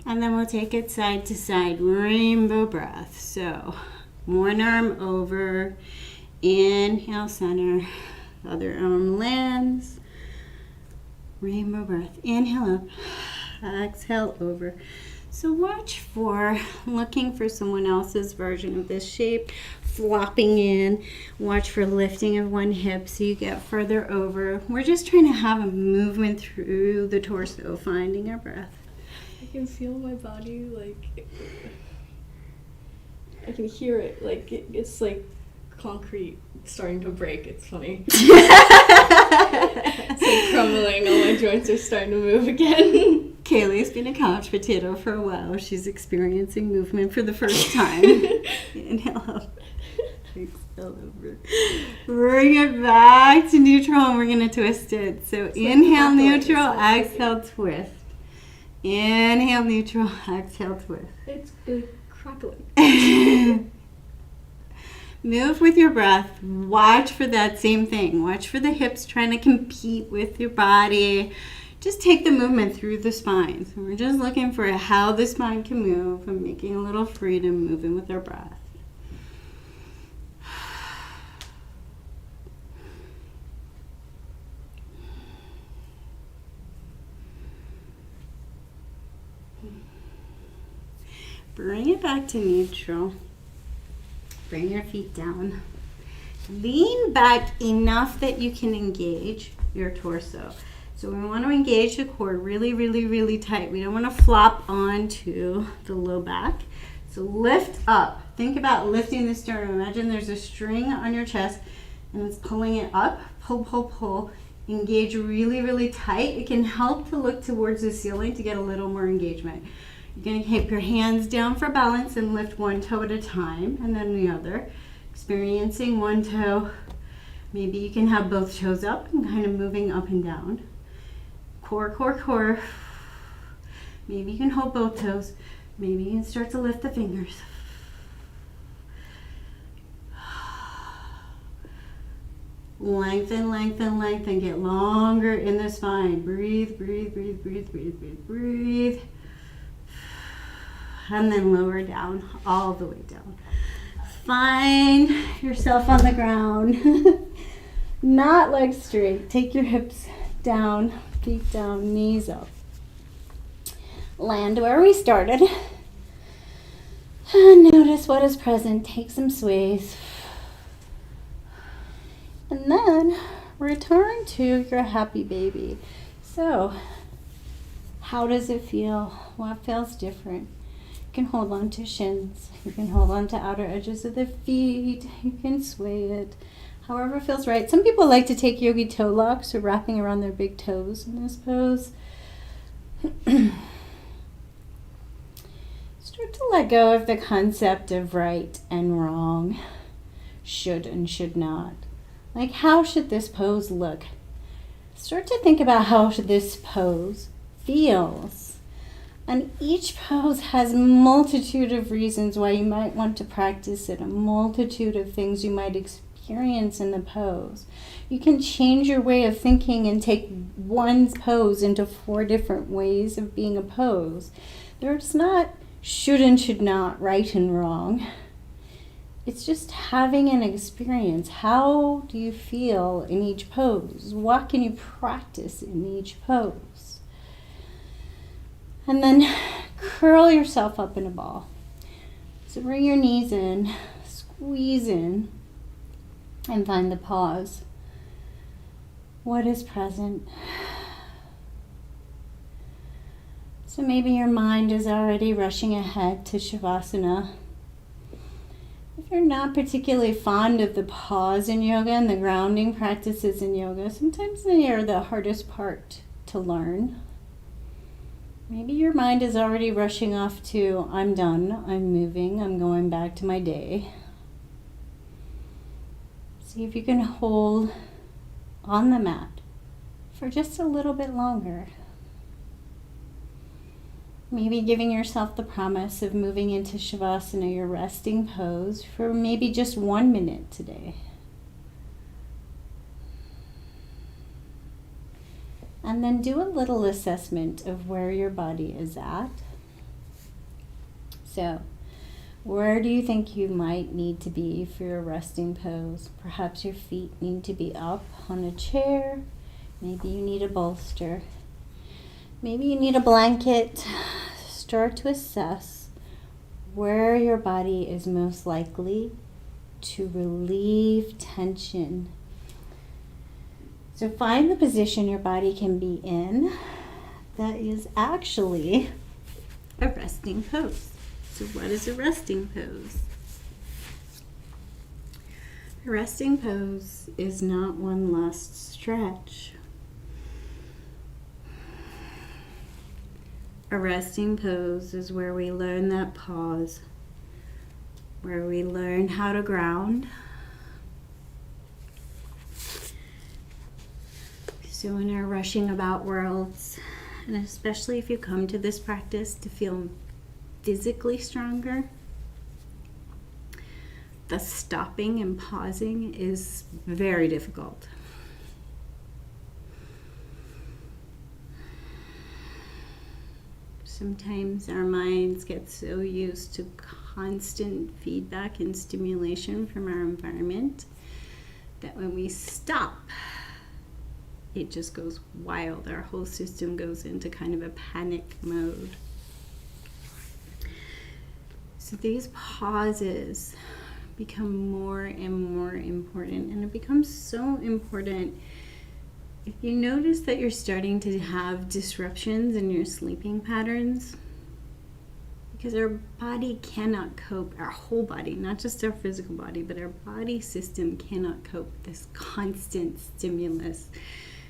And then we'll take it side to side, rainbow breath. So one arm over, inhale, center, other arm lands, rainbow breath. Inhale up. Exhale over. So watch for looking for someone else's version of this shape, flopping in. Watch for lifting of one hip so you get further over. We're just trying to have a movement through the torso, finding our breath. I can feel my body, like, I can hear it, like, it's like concrete starting to break. It's funny. It's like crumbling. All my joints are starting to move again. Kaylee's been a couch potato for a while. She's experiencing movement for the first time. Inhale up. Exhale over. Bring it back to neutral and we're going to twist it. So it's inhale, like neutral, exhale, twist. Inhale, neutral, exhale, twist. It's crackling. Move with your breath. Watch for that same thing. Watch for the hips trying to compete with your body. Just take the movement through the spine. So we're just looking for how the spine can move and making a little freedom moving with our breath. Bring it back to neutral. Bring your feet down. Lean back enough that you can engage your torso. So we want to engage the core really, really, really tight. We don't want to flop onto the low back. So lift up. Think about lifting the sternum. Imagine there's a string on your chest and it's pulling it up. Pull, pull, pull. Engage really, really tight. It can help to look towards the ceiling to get a little more engagement. You're going to keep your hands down for balance and lift one toe at a time and then the other. Experiencing one toe. Maybe you can have both toes up and kind of moving up and down. Core, core, core. Maybe you can hold both toes. Maybe you can start to lift the fingers. Lengthen, lengthen, lengthen. Get longer in the spine. Breathe, breathe, breathe, breathe, breathe, breathe, breathe. And then lower down, all the way down. Find yourself on the ground. Not legs straight. Take your hips down, feet down, knees up. Land where we started. And notice what is present. Take some sways. And then return to your happy baby. So, how does it feel? What feels different? You can hold on to shins. You can hold on to outer edges of the feet. You can sway it. However feels right. Some people like to take yogi toe locks, so wrapping around their big toes in this pose. Start to let go of the concept of right and wrong, should and should not. Like, how should this pose look? Start to think about how this pose feels. And each pose has a multitude of reasons why you might want to practice it, a multitude of things you might experience in the pose. You can change your way of thinking and take one pose into 4 different ways of being a pose. There's not should and should not, right and wrong. It's just having an experience. How do you feel in each pose? What can you practice in each pose? And then curl yourself up in a ball. So bring your knees in, squeeze in, and find the pause. What is present? So maybe your mind is already rushing ahead to Shavasana. If you're not particularly fond of the pause in yoga and the grounding practices in yoga, sometimes they are the hardest part to learn. Maybe your mind is already rushing off to, I'm done, I'm moving, I'm going back to my day. See if you can hold on the mat for just a little bit longer. Maybe giving yourself the promise of moving into Shavasana, your resting pose, for maybe just 1 minute today. And then do a little assessment of where your body is at. So, where do you think you might need to be for your resting pose? Perhaps your feet need to be up on a chair. Maybe you need a bolster. Maybe you need a blanket start to assess where your body is most likely to relieve tension. So find the position your body can be in that is actually a resting pose. So what is a resting pose? A resting pose is not one last stretch. A resting pose is where we learn that pause, where we learn how to ground. So in our rushing about worlds, and especially if you come to this practice to feel physically stronger, the stopping and pausing is very difficult. Sometimes our minds get so used to constant feedback and stimulation from our environment that when we stop, it just goes wild. Our whole system goes into kind of a panic mode. So these pauses become more and more important, and it becomes so important if you notice that you're starting to have disruptions in your sleeping patterns, because our body cannot cope, our whole body, not just our physical body, but our body system cannot cope with this constant stimulus.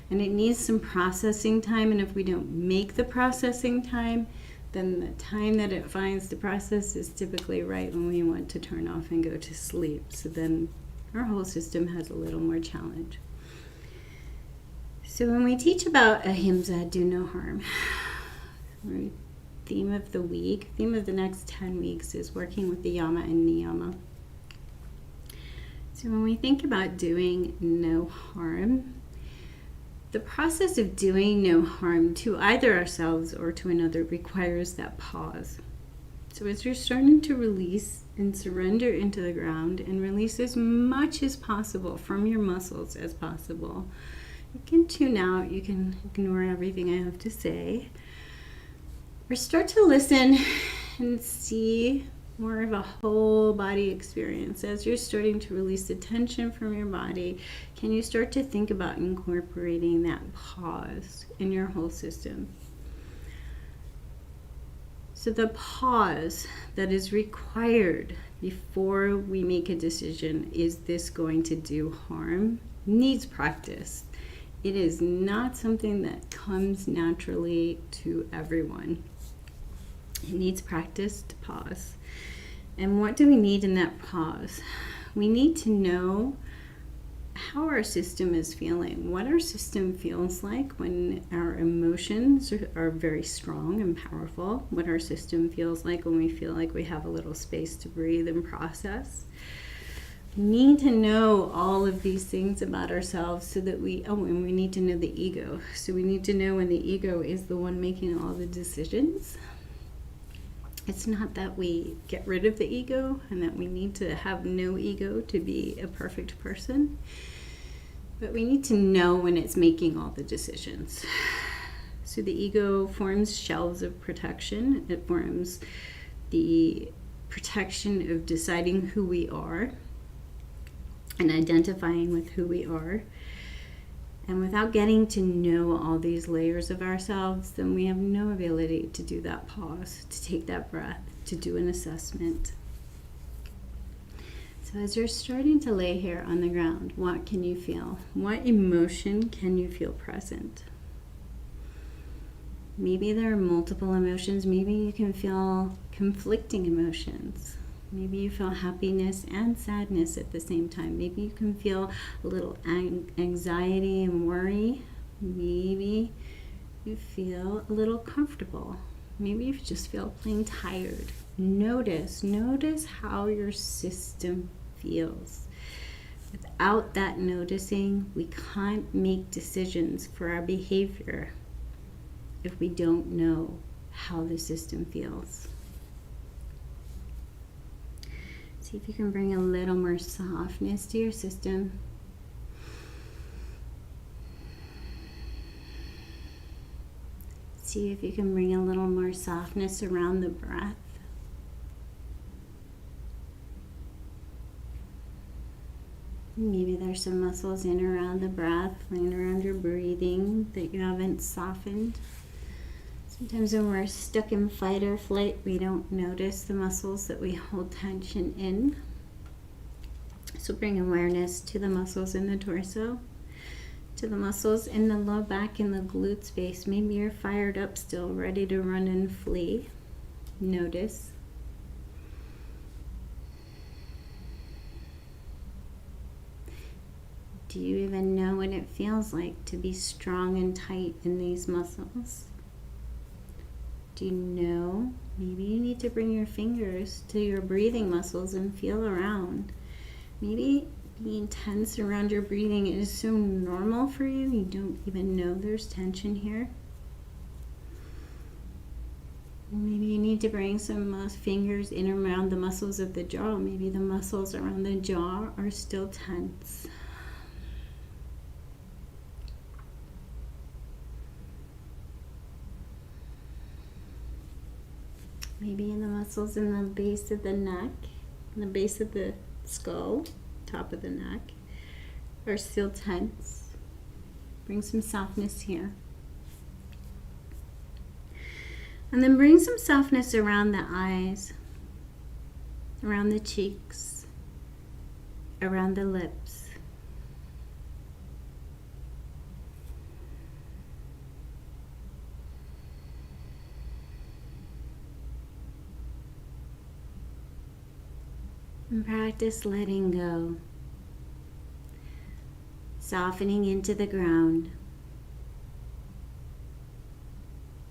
And it needs some processing time, and if we don't make the processing time, then the time that it finds to process is typically right when we want to turn off and go to sleep. So then our whole system has a little more challenge. So when we teach about ahimsa, do no harm, our theme of the week, theme of the next 10 weeks is working with the yama and niyama. So when we think about doing no harm, the process of doing no harm to either ourselves or to another requires that pause. So as you're starting to release and surrender into the ground and release as much as possible from your muscles as possible, you can tune out, you can ignore everything I have to say, or start to listen and see more of a whole body experience. As you're starting to release the tension from your body, can you start to think about incorporating that pause in your whole system? So the pause that is required before we make a decision, is this going to do harm, needs practice. It is not something that comes naturally to everyone. It needs practice to pause. And what do we need in that pause? We need to know how our system is feeling, what our system feels like when our emotions are very strong and powerful, what our system feels like when we feel like we have a little space to breathe and process. We need to know all of these things about ourselves so that and we need to know the ego. So we need to know when the ego is the one making all the decisions. It's not that we get rid of the ego and that we need to have no ego to be a perfect person, but we need to know when it's making all the decisions. So the ego forms shells of protection. It forms the protection of deciding who we are and identifying with who we are. And without getting to know all these layers of ourselves, then we have no ability to do that pause, to take that breath, to do an assessment. So as you're starting to lay here on the ground, what can you feel? What emotion can you feel present? Maybe there are multiple emotions. Maybe you can feel conflicting emotions. Maybe you feel happiness and sadness at the same time. Maybe you can feel a little anxiety and worry. Maybe you feel a little comfortable. Maybe you just feel plain tired. Notice how your system feels. Without that noticing, we can't make decisions for our behavior if we don't know how the system feels. See if you can bring a little more softness to your system. See if you can bring a little more softness around the breath. Maybe there's some muscles in around the breath, in around your breathing that you haven't softened. Sometimes when we're stuck in fight or flight, we don't notice the muscles that we hold tension in. So bring awareness to the muscles in the torso, to the muscles in the low back and the glute space. Maybe you're fired up still, ready to run and flee. Notice. Do you even know what it feels like to be strong and tight in these muscles? Do you know? Maybe you need to bring your fingers to your breathing muscles and feel around. Maybe being tense around your breathing is so normal for you, you don't even know there's tension here. Maybe you need to bring some fingers in around the muscles of the jaw. Maybe the muscles around the jaw are still tense. Maybe in the muscles in the base of the neck, in the base of the skull, top of the neck, are still tense. Bring some softness here. And then bring some softness around the eyes, around the cheeks, around the lips. And practice letting go, softening into the ground,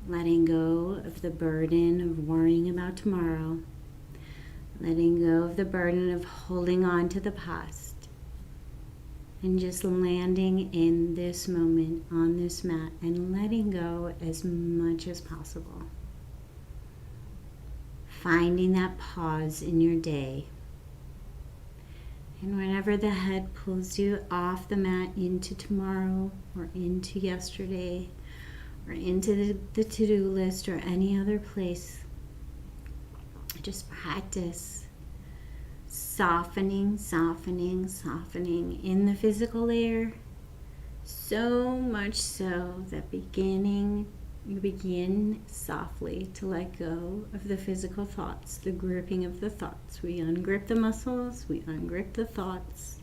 letting go of the burden of worrying about tomorrow, letting go of the burden of holding on to the past, and just landing in this moment on this mat and letting go as much as possible. Finding that pause in your day. And whenever the head pulls you off the mat into tomorrow or into yesterday or into the to-do list or any other place, just practice softening, softening, softening in the physical layer, so much so that you begin softly to let go of the physical thoughts, the gripping of the thoughts. We ungrip the muscles, we ungrip the thoughts,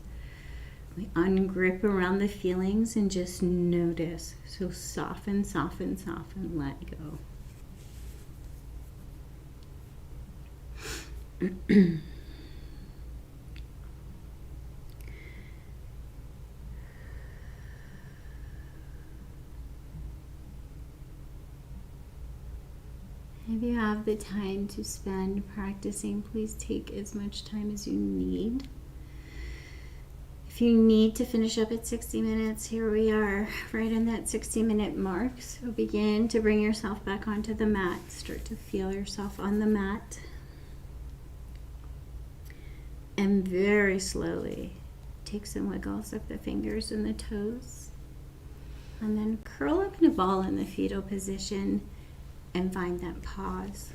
we ungrip around the feelings and just notice. So soften, soften, soften, let go. If you have the time to spend practicing, please take as much time as you need. If you need to finish up at 60 minutes, here we are, right in that 60-minute mark. So begin to bring yourself back onto the mat. Start to feel yourself on the mat. And very slowly, take some wiggles of the fingers and the toes. And then curl up in a ball in the fetal position and find that pause.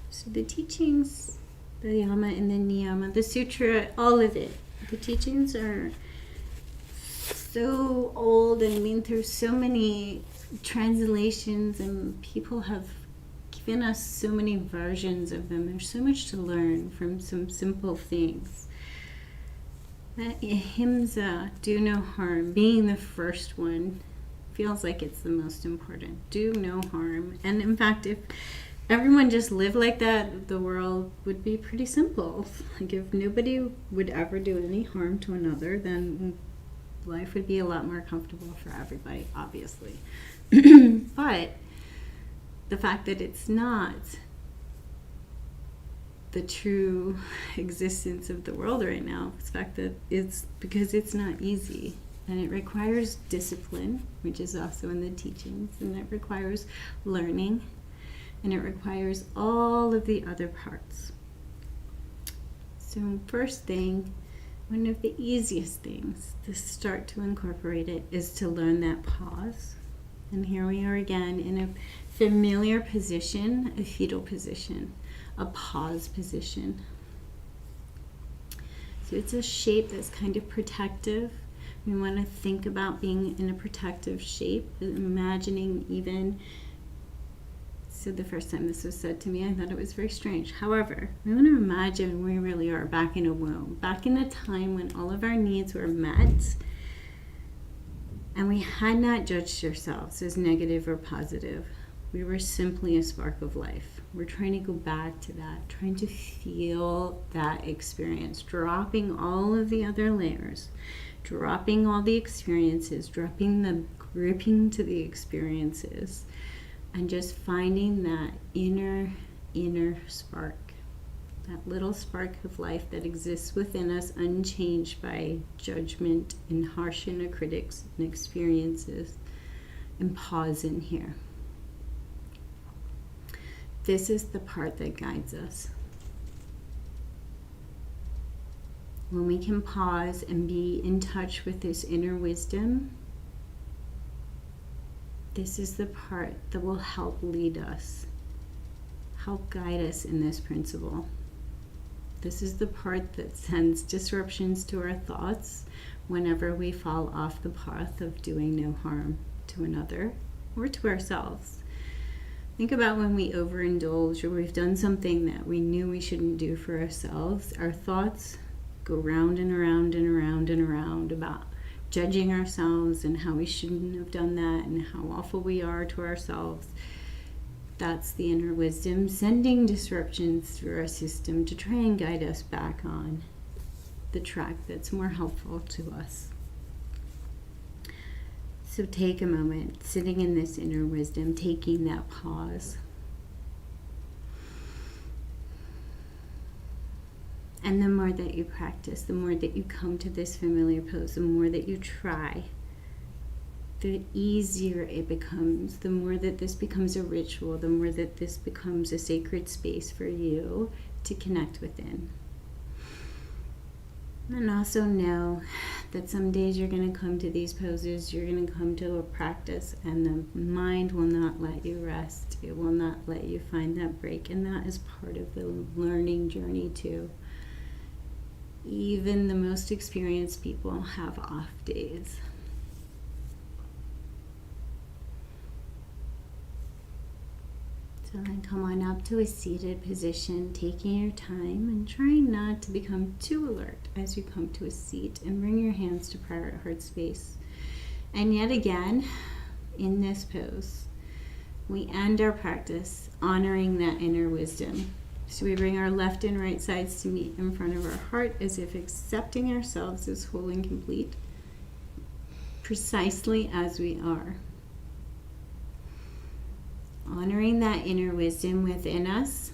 So the teachings, the Yama and the Niyama, the Sutra, all of it, the teachings are so old and been through so many translations, and people have given us so many versions of them. There's so much to learn from some simple things. That ahimsa, do no harm, being the first one, feels like it's the most important. Do no harm. And in fact, if everyone just lived like that, the world would be pretty simple. Like if nobody would ever do any harm to another, then life would be a lot more comfortable for everybody, obviously. But the fact that it's not the true existence of the world right now, the fact that it's because it's not easy. And it requires discipline, which is also in the teachings, and it requires learning, and it requires all of the other parts. So first thing, one of the easiest things to start to incorporate it is to learn that pause. And here we are again in a familiar position, a fetal position, a pause position. So it's a shape that's kind of protective. We want to think about being in a protective shape, imagining even. So the first time this was said to me, I thought it was very strange. However, we want to imagine we really are back in a womb, back in a time when all of our needs were met and we had not judged ourselves as negative or positive. We were simply a spark of life. We're trying to go back to that, trying to feel that experience, dropping all of the other layers, dropping all the experiences, dropping the gripping to the experiences, and just finding that inner spark, that little spark of life that exists within us, unchanged by judgment and harsh inner critics and experiences, and pause in here. This is the part that guides us. When we can pause and be in touch with this inner wisdom, this is the part that will help lead us, help guide us in this principle. This is the part that sends disruptions to our thoughts whenever we fall off the path of doing no harm to another or to ourselves. Think about when we overindulge or we've done something that we knew we shouldn't do for ourselves. Our thoughts go round and around and around and around about judging ourselves and how we shouldn't have done that and how awful we are to ourselves. That's the inner wisdom sending disruptions through our system to try and guide us back on the track that's more helpful to us. So take a moment, sitting in this inner wisdom, taking that pause. And the more that you practice, the more that you come to this familiar pose, the more that you try, the easier it becomes, the more that this becomes a ritual, the more that this becomes a sacred space for you to connect within. And also know that some days you're going to come to these poses, you're going to come to a practice, and the mind will not let you rest. It will not let you find that break, and that is part of the learning journey too. Even the most experienced people have off days. So then come on up to a seated position, taking your time and trying not to become too alert as you come to a seat, and bring your hands to prayer heart space. And yet again, in this pose, we end our practice honoring that inner wisdom. So we bring our left and right sides to meet in front of our heart as if accepting ourselves as whole and complete, precisely as we are. Honoring that inner wisdom within us,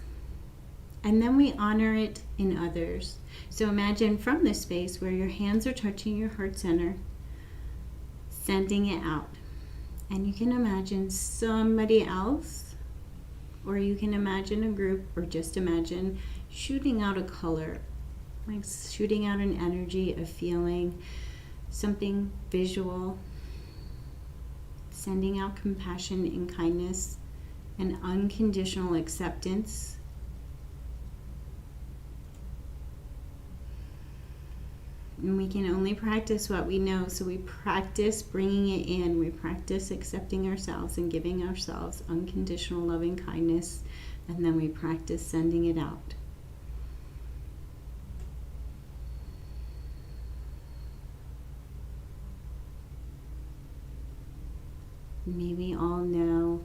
and then we honor it in others. So imagine from this space where your hands are touching your heart center, sending it out. And you can imagine somebody else, or you can imagine a group, or just imagine shooting out a color, like shooting out an energy, a feeling, something visual, sending out compassion and kindness and unconditional acceptance. And we can only practice what we know, so we practice bringing it in. We practice accepting ourselves and giving ourselves unconditional loving kindness, and then we practice sending it out. May we all know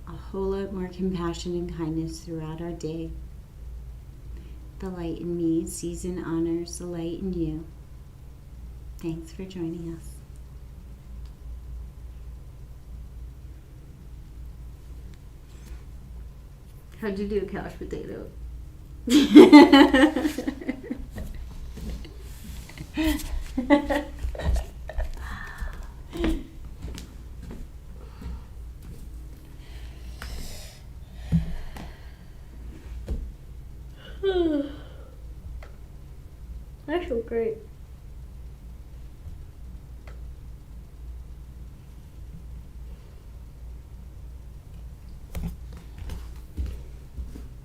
a whole lot more compassion and kindness throughout our day. The light in me sees and honors the light in you. Thanks for joining us. How'd you do, couch potato? I feel great.